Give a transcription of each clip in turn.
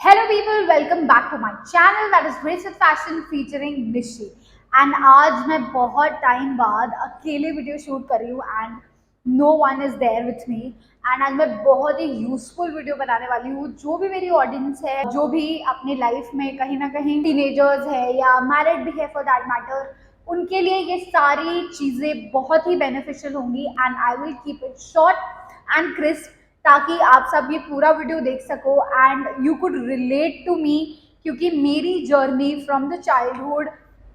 Hello people, welcome back to my channel that is Grace with Fashion featuring Nishi. And आज मैं बहुत time बाद अकेले video shoot कर रही हूँ and no one is there with me and आज मैं बहुत ही यूजफुल वीडियो बनाने वाली हूँ। जो भी मेरी ऑडियंस है, जो भी अपनी लाइफ में कहीं ना कहीं टीनेजर्स है या मैरिड भी है फॉर दैट मैटर, उनके लिए ये सारी चीज़ें बहुत ही बेनिफिशियल होंगी and I will keep it short and crisp ताकि आप सब ये पूरा वीडियो देख सको and you could relate to me, क्योंकि मेरी journey from the childhood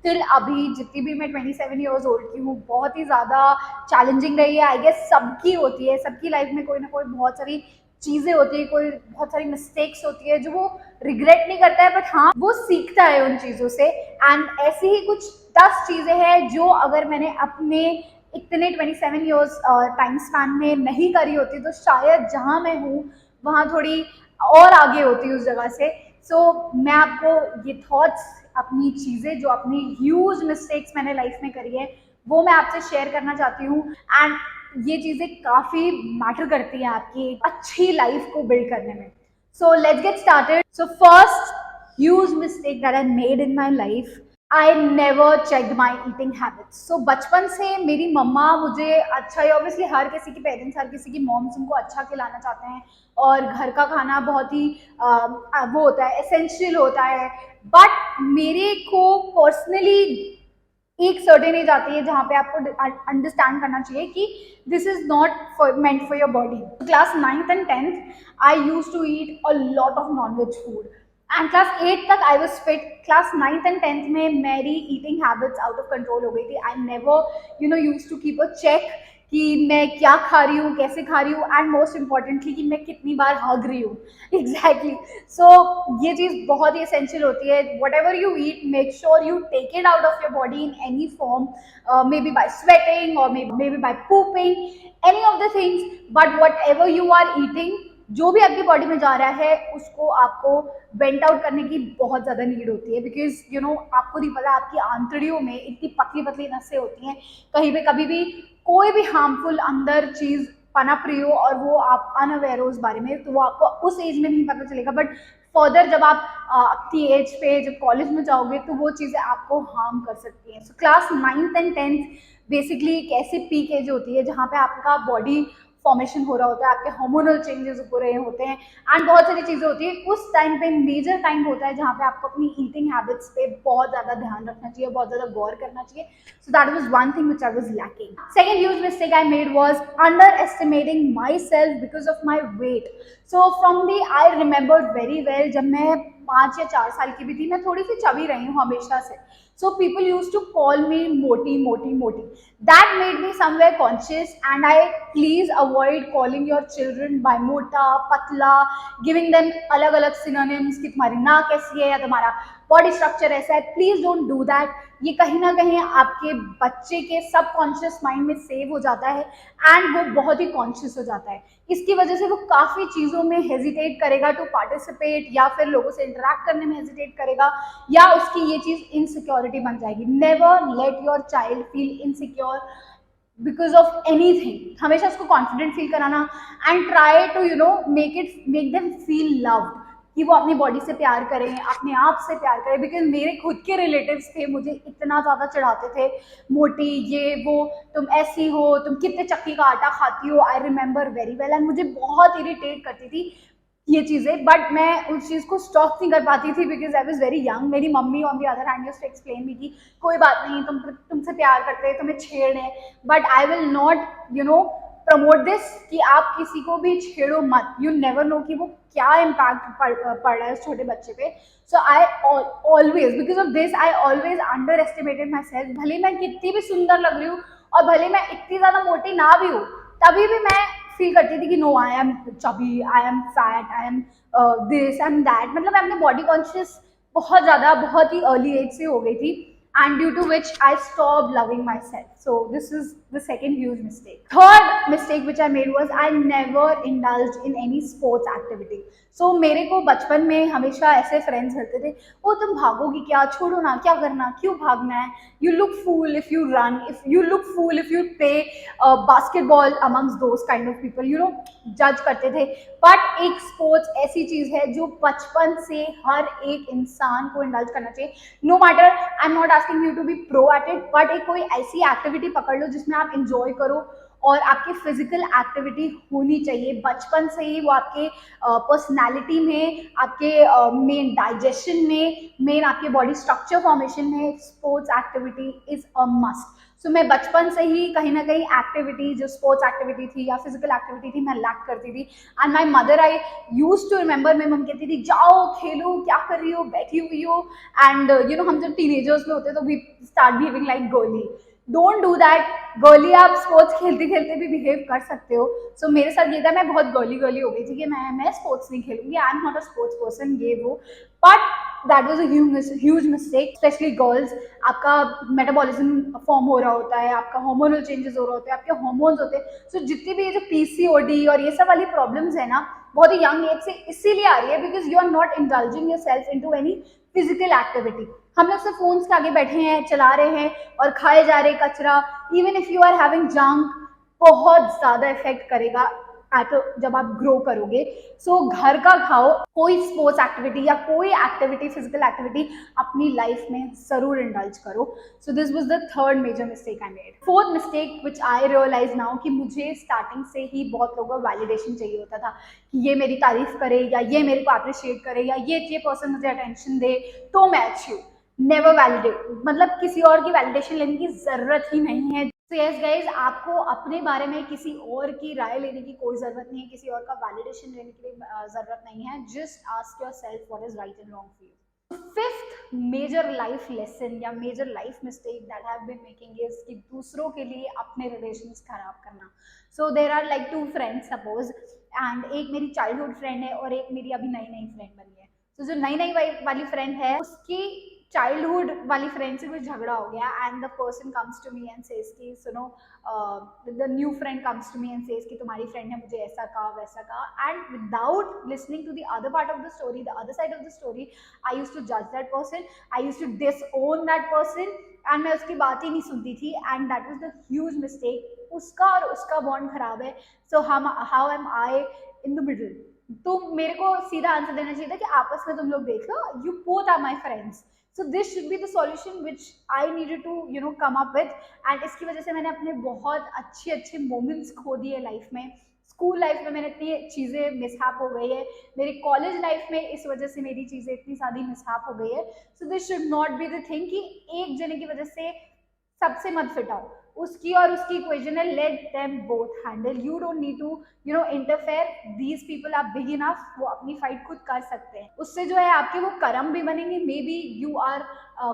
till अभी जितनी भी मैं 27 ईयर्स ओल्ड की हूँ बहुत ही ज़्यादा चैलेंजिंग रही है। आई गेस सबकी होती है, सबकी लाइफ में कोई ना कोई बहुत सारी चीज़ें होती है, कोई बहुत सारी मिस्टेक्स होती है जो वो रिग्रेट नहीं करता है, बट हाँ वो सीखता है उन चीज़ों से। एंड ऐसी ही कुछ 10 चीज़ें हैं जो अगर मैंने अपने इतने 27 ईयर्स टाइम स्पैन में नहीं करी होती तो शायद जहाँ मैं हूँ वहाँ थोड़ी और आगे होती उस जगह से। सो मैं आपको ये थॉट्स, अपनी चीज़ें, जो अपनी ह्यूज मिस्टेक्स मैंने लाइफ में करी है वो मैं आपसे शेयर करना चाहती हूँ एंड ये चीज़ें काफ़ी मैटर करती हैं आपकी अच्छी लाइफ को बिल्ड करने में। So let's get started. So first huge mistake that I made in my life, I never check my eating habits. So बचपन से मेरी मम्मा मुझे अच्छा ही, ऑब्वियसली हर किसी के पेरेंट्स, हर किसी की मॉम्स उनको अच्छा खिलाना चाहते हैं और घर का खाना बहुत ही वो होता है, एसेंशियल होता है। बट मेरे को पर्सनली एक सर्टेन एज आती है जहाँ पे आपको अंडरस्टैंड करना चाहिए कि this is not meant for your body. Class 9th and 10th I use to eat a lot of non veg food and class 8 तक I was fit. Class 9th and 10th में मेरी eating habits out of control हो गई थी। I never use to keep a check कि मैं क्या खा रही हूँ, कैसे खा रही हूँ एंड मोस्ट इम्पॉर्टेंटली कि मैं कितनी बार हग रही हूँ। एग्जैक्टली। सो ये चीज़ बहुत ही एसेंशियल होती है। Whatever you eat, make sure you take it out of your body in any form, maybe by sweating और maybe by pooping, any of the things. But whatever you are eating, जो भी आपकी body में जा रहा है उसको आपको वेंट आउट करने की बहुत ज़्यादा नीड होती है। बिकॉज आपको नहीं पता आपकी आंतड़ियों में इतनी पतली पतली नसें होती हैं, कहीं पे कभी भी कोई भी हार्मफुल अंदर चीज़ पनप रही हो और वो आप अनअवेयर हो उस बारे में, तो वो आपको उस एज में नहीं पता चलेगा। बट फर्दर जब आप अपनी एज पे जब कॉलेज में जाओगे तो वो चीज़ें आपको हार्म कर सकती हैं। So class 9th and 10th basically एक ऐसी पीक एज होती है जहाँ पे आपका बॉडी फॉर्मेशन हो रहा होता है, आपके हार्मोनल चेंजेस हो रहे होते हैं एंड बहुत सारी चीज़ें होती है। उस टाइम पे मेजर टाइम होता है जहाँ पे आपको अपनी ईटिंग हैबिट्स पे बहुत ज़्यादा ध्यान रखना चाहिए, बहुत ज़्यादा गौर करना चाहिए। So that was one thing which I was lacking. Second huge mistake I made was under estimating my self because of my weight. So from the I remember very well, जब मैं 5 या 4 साल की भी थी, मैं थोड़ी सी चबी रही हूँ हमेशा से। So people used to call me moti, moti, moti. That made me somewhere conscious, and I please avoid calling your children by mota, patla, giving them अलग अलग synonyms कि तुम्हारी नाक कैसी है या तुम्हारा बॉडी स्ट्रक्चर ऐसा है। Please don't do that. ये कहीं ना कहीं आपके बच्चे के सबकॉन्शियस माइंड में सेव हो जाता है एंड वो बहुत ही कॉन्शियस हो जाता है। इसकी वजह से वो काफ़ी चीज़ों में हेजिटेट करेगा टू पार्टिसिपेट, या फिर लोगों से इंटरेक्ट करने में हेजिटेट करेगा, या उसकी ये चीज़ इनसिक्योरिटी बन जाएगी। Never let your child feel insecure because of anything. हमेशा उसको कॉन्फिडेंट फील कराना and try to make them feel loved, कि वो अपनी बॉडी से प्यार करें, अपने आप से प्यार करें। बिकॉज मेरे खुद के रिलेटिव्स थे, मुझे इतना ज़्यादा चढ़ाते थे, मोटी, ये वो, तुम ऐसी हो, तुम कितने चक्की का आटा खाती हो। I remember very well and मुझे बहुत इरिटेट करती थी ये चीज़ें, बट मैं उस चीज़ को स्टॉप नहीं कर पाती थी because I was very young. मेरी mummy on the other hand used to explain me कि कोई बात नहीं, तुमसे प्यार करते हैं, तुम्हें छेड़ रहे हैं, but I will not promote this कि आप किसी को भी छेड़ो मत। यू नेवर नो कि वो क्या इम्पैक्ट पड़ रहा है उस छोटे बच्चे पे। So I always, because of this, I always underestimated myself. भले मैं कितनी भी सुंदर लग रही हूँ और भले मैं इतनी ज़्यादा मोटी ना भी हूँ, तभी भी मैं फील करती थी कि no, I am chubby, I am fat, I am this and that. मतलब मैं अपने बॉडी कॉन्शियस बहुत ज़्यादा, बहुत ही अर्ली एज से हो गई थी, and due to which I stopped loving myself. So this is the second huge mistake. Third mistake which I made was I never indulged in any sports activity. सो मेरे को बचपन में हमेशा ऐसे फ्रेंड्स मिलते थे, वो तुम भागोगी क्या, छोड़ो ना, क्या करना, क्यों भागना है, you look fool if you run, if you look fool if you play basketball amongst those kind of people, जज करते थे। बट एक स्पोर्ट्स ऐसी चीज है जो बचपन से हर एक इंसान को इंडल्ज करना चाहिए। No matter, I am not asking you to be pro at it, but एक कोई ऐसी एक्टिविटी पकड़ लो जिसमें आप इंजॉय करो, और आपकी फिजिकल एक्टिविटी होनी चाहिए बचपन से ही। वो आपके पर्सनैलिटी में, आपके मेन डाइजेशन में, मेन आपके बॉडी स्ट्रक्चर फॉर्मेशन में sports activity is a must. So मैं बचपन से ही कहीं ना कहीं एक्टिविटी, जो स्पोर्ट्स एक्टिविटी थी या फिजिकल एक्टिविटी थी, मैं लैक करती थी। And my mother, I use to remember, मेरी मम्मी कहती थी जाओ खेलो, क्या कर रही हो, बैठी हुई हो। एंड हम जब टीनेजर्स में होते तो we start behaving like girly. Don't do that. Girly आप स्पोर्ट्स खेलते खेलते भी बिहेव कर सकते हो। सो मेरे साथ ये था, मैं बहुत गर्ली गर्ली हो गई थी कि मैं स्पोर्ट्स नहीं खेलूंगी, I am not a sports person, ये वो। But that was a huge mistake, specially girls. आपका मेटाबॉलिज्म फॉर्म हो रहा होता है, आपका हार्मोनल चेंजेस हो रहे होते हैं, आपके हार्मोन्स होते हैं। सो जितनी भी ये जो पीसीओडी और ये सब वाली प्रॉब्लम्स है ना, बहुत ही यंग एज से इसीलिए आ रही है because you are not indulging yourself into any physical activity. हम लोग सिर्फ फोन्स के आगे बैठे हैं, चला रहे हैं और खाए जा रहे कचरा। Even if you are having junk, बहुत ज्यादा इफेक्ट करेगा जब आप ग्रो करोगे। सो घर का खाओ, कोई स्पोर्ट्स एक्टिविटी या कोई एक्टिविटी, फिजिकल एक्टिविटी अपनी लाइफ में जरूर इंडल्ज करो। So this was the third major mistake I made. Fourth mistake which I realise now, कि मुझे स्टार्टिंग से ही बहुत लोगों का वैलिडेशन चाहिए होता था कि ये मेरी तारीफ करे, या ये मेरे को अप्रिशिएट करे, या ये पर्सन मुझे अटेंशन दे तो मैं अच्छी हूँ। नेवर वैलिडेट, मतलब किसी और की वैलिडेशन लेने की जरूरत ही नहीं है। तो यस गाइज, आपको अपने बारे में किसी और की राय लेने की कोई जरूरत नहीं है, किसी और का वैलिडेशन लेने की जरूरत नहीं है। Just ask yourself what is right and wrong for you. Fifth major life lesson या major life mistake that have been making is कि दूसरों के लिए अपने रिलेशंस खराब करना। So there are like two friends suppose, and एक मेरी चाइल्डहुड फ्रेंड है और एक मेरी अभी नई नई फ्रेंड बनी है। तो जो नई नई वाली फ्रेंड है, उसकी चाइल्डहुड वाली फ्रेंड से कुछ झगड़ा हो गया, and the person comes to me and says कि सुनो, the new friend comes to me and says कि तुम्हारी फ्रेंड ने मुझे ऐसा कहा वैसा कहा, and without listening to the other part of the story, the other side of the story, I used to जज that person, I used to disown that person, and मैं उसकी बात ही नहीं सुनती थी। And that was the huge mistake. उसका और उसका बॉन्ड खराब है, so how am I in the middle? तो मेरे को सीधा आंसर देना चाहिए था कि आपस में तुम लोग देख लो, you both are my friends. So this should be the solution which I needed to come up with. And इसकी वजह से मैंने अपने बहुत अच्छे अच्छे मोमेंट्स खो दिए लाइफ में। स्कूल लाइफ में मैंने इतनी चीज़ें मिसहैप हो गई है, मेरी कॉलेज लाइफ में इस वजह से मेरी चीज़ें इतनी सारी मिसहैप हो गई है। सो this should not be the thing कि एक जने की वजह से सबसे मत फिटाओ। उसकी और उसकी इक्वेशन है, let them both handle, you don't need to interfere, these people are big enough, वो अपनी फाइट खुद कर सकते हैं। उससे जो है आपके वो कर्म भी बनेंगे, maybe you are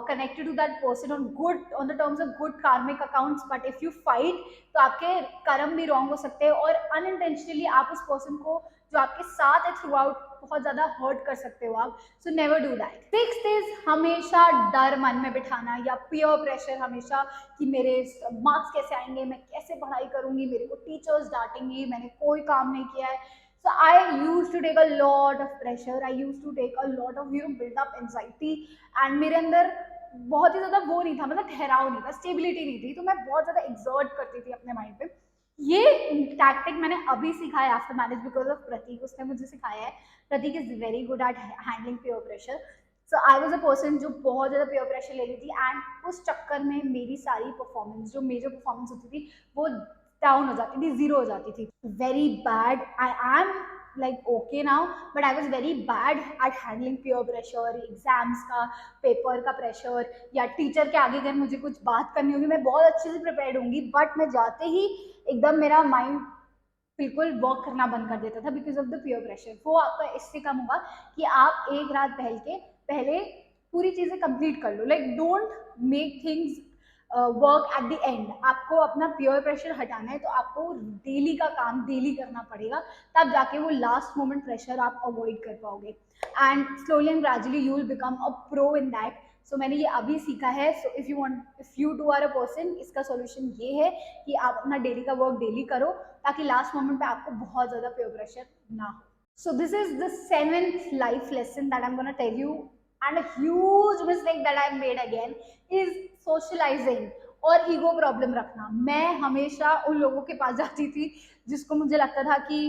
connected to that person on the terms of good karmic accounts, but if you fight तो आपके कर्म भी रॉन्ग हो सकते हैं, और अनइंटेंशनली आप उस पर्सन को जो आपके साथ है थ्रू आउट बहुत ज्यादा हर्ट कर सकते हो आप। So never do that. Sixth is हमेशा डर मन में बिठाना या पीयर प्रेशर, हमेशा कि मेरे मार्क्स कैसे आएंगे, मैं कैसे पढ़ाई करूंगी, मेरे को टीचर्स डांटेंगी, मैंने कोई काम नहीं किया है। So I use to take a lot of pressure, I use to take a lot of build up anxiety, and मेरे अंदर बहुत ही ज्यादा वो नहीं था, मतलब ठहराव नहीं था, स्टेबिलिटी नहीं थी, तो मैं बहुत ज्यादा एग्जर्ट करती थी अपने माइंड पे। ये टैक्टिक मैंने अभी सीखा है after marriage because of Pratik, उसने मुझे सिखाया है। Pratik is very good at handling peer pressure. So I was a person जो बहुत ज़्यादा पीयर प्रेशर ले रही थी, एंड उस चक्कर में मेरी सारी परफॉर्मेंस, जो मेजर परफॉर्मेंस होती थी, वो डाउन हो जाती थी, जीरो हो जाती थी। Very bad. I am like okay now, but I was very bad at handling peer pressure, exams का, पेपर का प्रेशर, या टीचर के आगे अगर मुझे कुछ बात करनी होगी, मैं बहुत अच्छे से प्रिपेयर्ड होंगी, बट मैं जाते ही एकदम मेरा माइंड बिल्कुल वर्क करना बंद कर देता था because of the peer pressure. वो आपका इससे कम होगा कि आप एक रात पहले पूरी चीज़ें कंप्लीट कर लो। Like don't make things work at the end. आपको अपना प्योर प्रेशर हटाना है तो आपको डेली का काम डेली करना पड़ेगा, तब जाके वो लास्ट मोमेंट प्रेशर आप अवॉइड कर पाओगे, and slowly and gradually you will become a pro in that. So मैंने ये अभी सीखा है। So if you too are a person, इसका सॉल्यूशन ये है कि आप अपना डेली का वर्क डेली करो, ताकि लास्ट मोमेंट पे आपको बहुत ज़्यादा प्योर प्रेशर ना हो। So this is the seventh life lesson that I'm gonna tell you, and a huge mistake that I've made again is socializing और ईगो प्रॉब्लम रखना. मैं हमेशा उन लोगों के पास जाती थी जिसको मुझे लगता था कि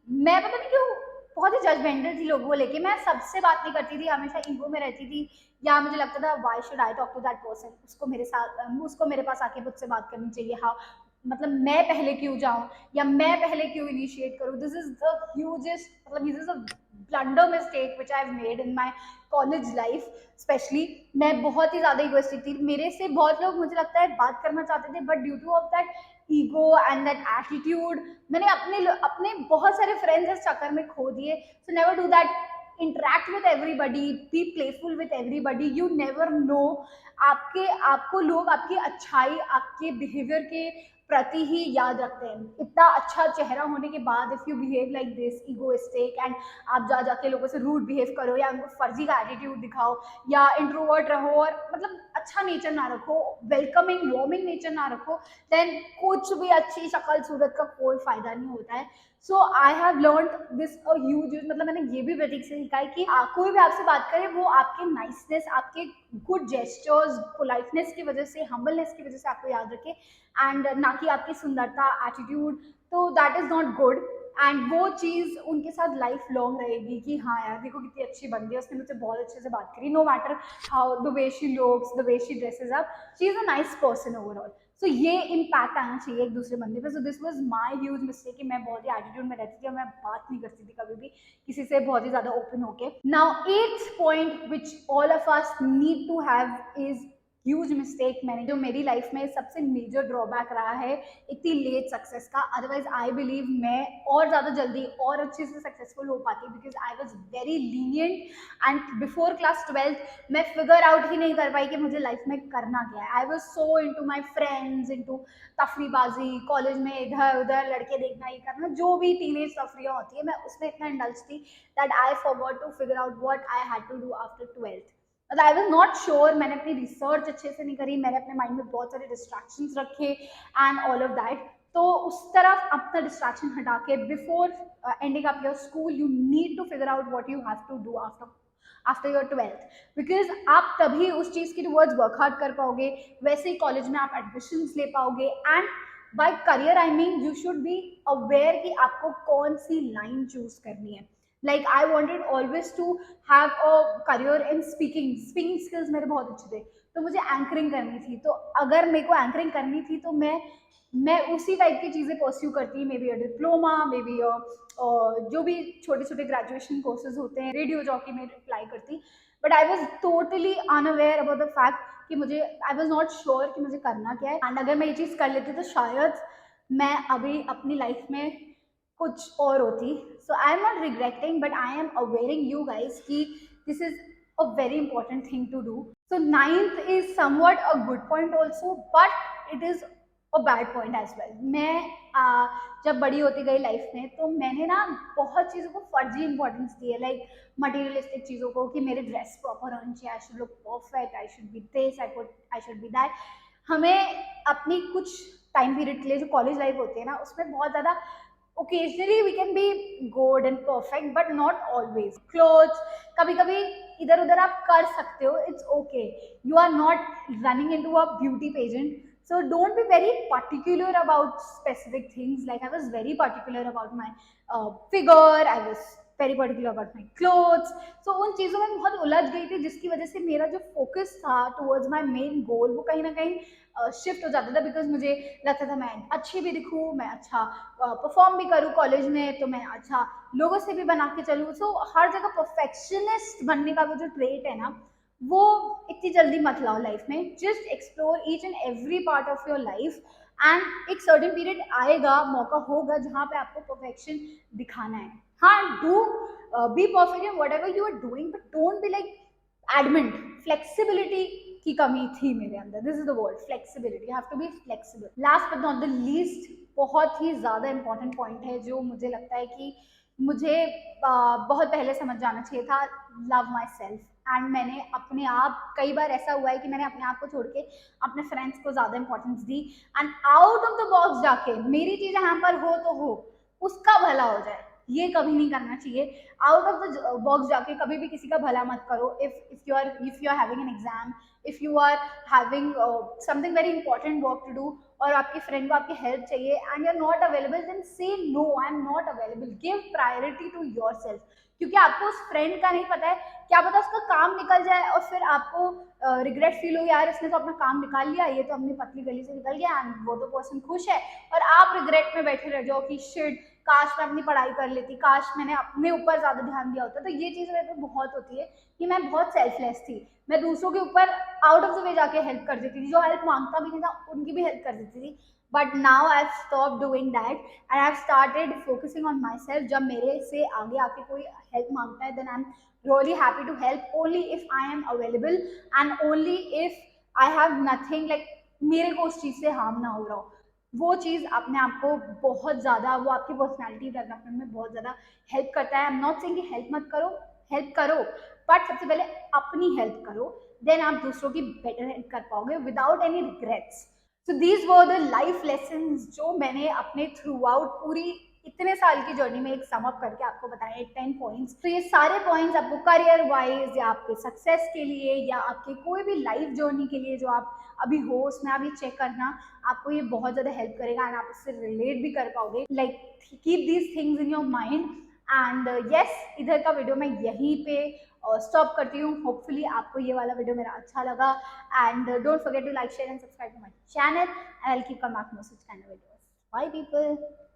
मैं पता नहीं क्यों बहुत ही जजमेंटल थी लोगों को लेके. मैं सबसे बात नहीं करती थी, हमेशा ईगो में रहती थी, या मुझे लगता था why should I talk to that person, उसको मेरे पास आके मुझसे बात करनी चाहिए. हाँ, मतलब मैं पहले क्यों जाऊं या मैं पहले क्यों इनिशिएट करूं. दिस इज द ह्यूजेस्ट, मतलब this is a blunder mistake which I have made in my college life specially. मैं बहुत ही ज्यादा इगोइस्टिक थी. मेरे से बहुत लोग मुझे लगता है बात करना चाहते थे, but due two of that ego and that attitude मैंने अपने अपने बहुत सारे फ्रेंड्स इस चक्कर में खो दिए. So never do that. interact with everybody, be playful with everybody. You never know, आपको लोग आपकी अच्छाई, आपके बिहेवियर के प्रति ही याद रखते हैं. इतना अच्छा चेहरा होने के बाद if you behave like this egoistic and आप जाके लोगों से रूड बिहेव करो या उनको फर्जी का एटीट्यूड दिखाओ या इंट्रोवर्ट रहो और मतलब अच्छा नेचर ना रखो, वेलकमिंग वार्मिंग नेचर ना रखो, देन कुछ भी अच्छी शक्ल सूरत का कोई फायदा नहीं होता है. So I have learn this a huge, मतलब मैंने ये भी प्रतीक से सीखा है कि कोई भी आपसे बात करे वो आपके नाइसनेस, आपके गुड जेस्चर्स, पोलाइटनेस की वजह से, हम्बलनेस की वजह से आपको याद रखे, एंड ना कि आपकी सुंदरता, एटीट्यूड. तो that is not good. And वो चीज़ उनके साथ लाइफ लॉन्ग रहेगी कि हाँ यार देखो कितनी अच्छी बंदी है, उसने मुझसे बहुत अच्छे से बात करी, no matter how the way she looks, the way she dresses up, she is a nice person overall. So ये इम्पैक्ट आना चाहिए एक दूसरे बंदे पे. So this was my huge mistake कि मैं बहुत ही एटीट्यूड में रहती थी और मैं बात नहीं करती थी कभी भी किसी से बहुत ही ज्यादा ओपन होके. Now eighth point which all of us need to have is huge mistake. मैंने जो मेरी लाइफ में सबसे मेजर ड्रॉबैक रहा है इतनी लेट सक्सेस का. अदरवाइज आई बिलीव मैं और ज़्यादा जल्दी और अच्छे से सक्सेसफुल हो पाती, because I was very lenient and before class 12 मैं फिगर आउट ही नहीं कर पाई कि मुझे लाइफ में करना क्या है. I was so into my friends, into तफरीबाजी, कॉलेज में इधर उधर लड़के देखना, ये करना, जो भी टीनेज तफरियाँ होती है, मैं उसमें इतना इंडल्ज थी that I forgot to figure out what I had to do after 12th. मतलब आई वॉज नॉट श्योर, मैंने अपनी रिसर्च अच्छे से नहीं करी, मैंने अपने माइंड में बहुत सारे डिस्ट्रैक्शंस रखे एंड ऑल ऑफ दैट. तो उस तरफ अपना डिस्ट्रैक्शन हटा के before ending up your school you need to figure out what you have to do after your 12th, because आप तभी उस चीज़ की टुवर्ड्स वर्क हार्ड कर पाओगे, वैसे ही कॉलेज में आप एडमिशन्स ले पाओगे. And by career I mean you should be aware कि आपको कौन सी लाइन चूज करनी है. Like I wanted always to have a career in speaking skills मेरे बहुत अच्छे थे, तो मुझे एंकरिंग करनी थी. तो अगर मेरे को एंकरिंग करनी थी तो मैं उसी टाइप की चीज़ें परस्यू करती, may be a diploma, may be जो भी छोटे छोटे ग्रेजुएशन कोर्सेज होते हैं, रेडियो जॉकी में अप्लाई करती. But I was totally unaware about the fact कि मुझे, आई वॉज नॉट श्योर कि मुझे करना क्या है. एंड अगर मैं ये चीज़ कर लेती तो शायद मैं अभी अपनी लाइफ में कुछ और होती. So I am not regretting but I am awaring you guys कि this is a very important thing to do. So ninth is somewhat a good point also, but it is a bad point as well. मैं जब बड़ी होती गई life में तो मैंने ना बहुत चीज़ों को फर्जी इंपॉर्टेंस दी है, लाइक मटीरियलिस्टिक चीज़ों को कि मेरे ड्रेस प्रॉपर होनी चाहिए, I should look perfect, I should be this, I should be that. हमें अपनी कुछ टाइम पीरियड के लिए जो कॉलेज लाइफ होती है ना उसमें बहुत ज़्यादा occasionally we can be good and perfect but not always. Clothes कभी कभी इधर उधर आप कर सकते हो, it's okay. You are not running into a beauty pageant, so don't be very particular about specific things. Like I was very particular about my figure, I was very particular about my clothes. So उन चीज़ों में बहुत उलझ गई थी जिसकी वजह से मेरा जो फोकस था towards my main goal वो कहीं ना कहीं शिफ्ट हो जाता था. बिकॉज मुझे लगता था मैं अच्छी भी दिखूँ, मैं अच्छा परफॉर्म भी करूँ कॉलेज में, तो मैं अच्छा लोगों से भी बना के चलूँ. सो हर जगह परफेक्शनिस्ट बनने का वो जो ट्रेट है ना वो इतनी जल्दी मत लाओ लाइफ में. Just explore each and every part of your life and एक सर्टेन पीरियड आएगा, मौका होगा जहाँ पे आपको परफेक्शन दिखाना है. हाँ, do be perfect in whatever you are doing, but don't be like adamant. Flexibility की कमी थी मेरे अंदर. This is the word, flexibility. You have to be flexible. Last but not the least, बहुत ही ज़्यादा इंपॉर्टेंट पॉइंट है जो मुझे लगता है कि मुझे बहुत पहले समझ जाना चाहिए था. Love my self. एंड मैंने अपने आप, कई बार ऐसा हुआ है कि मैंने अपने आप को छोड़ के अपने फ्रेंड्स को ज़्यादा importance the and out of the box जाके मेरी चीज़ें यहाँ पर हो तो हो, उसका भला हो जाए. ये कभी नहीं करना चाहिए। आउट ऑफ द बॉक्स जाके कभी भी किसी का भला मत करो। If you are having an exam, if you are having something very important work to do, और आपकी फ्रेंड को आपकी हेल्प चाहिए and you are not available, then say no, I am not available. Give priority to yourself, क्योंकि आपको उस friend का नहीं पता है, क्या पता उसका काम निकल जाए और फिर आपको रिग्रेट फील हो, यार इसने तो अपना काम निकाल लिया, ये तो अपनी पतली गली से निकल गया एंड वो तो पर्सन खुश है, और आप रिग्रेट में बैठे रह जाओ कि शिट, काश मैं अपनी पढ़ाई कर लेती, काश मैंने अपने ऊपर ज्यादा ध्यान दिया होता। तो ये चीज मेरे पे बहुत होती है कि मैं बहुत सेल्फलेस थी, मैं दूसरों के ऊपर आउट ऑफ द वे जाके हेल्प कर देती थी, जो हेल्प मांगता भी नहीं था उनकी भी हेल्प कर देती थी। But now I have stop doing that and I have started focusing on myself. जब मेरे से आगे आके कोई हेल्प मांगता है, then I am really happy to help only if I am available and only if I have nothing like मेरे को उस चीज से हार्म ना हो रहा हो। वो चीज अपने आप को बहुत ज्यादा, वो आपकी पर्सनैलिटी डेवलपमेंट में बहुत ज्यादा हेल्प करता है। आई एम नॉट सेइंग कि हेल्प मत करो, हेल्प करो, बट सबसे पहले अपनी हेल्प करो, देन आप दूसरों की बेटर हेल्प कर पाओगे without any regrets. So these were the life lessons जो मैंने अपने थ्रू आउट पूरी इतने साल की जर्नी में एक सम अप करके आपको बताया 10 पॉइंट्स। तो ये सारे पॉइंट्स आपको करियर वाइज या आपके सक्सेस के लिए या आपके कोई भी लाइफ जर्नी के लिए जो आप अभी हो उसमें आप ये चेक करना, आपको ये बहुत ज़्यादा हेल्प करेगा एंड आप इससे रिलेट भी कर पाओगे। Like keep these things in your mind and yes, इधर का वीडियो मैं यहीं पे स्टॉप करती हूँ। होपफुली आपको ये वाला वीडियो मेरा अच्छा लगा and don't forget to like share and subscribe to my channel and I will keep come back more such kind of videos. Bye people.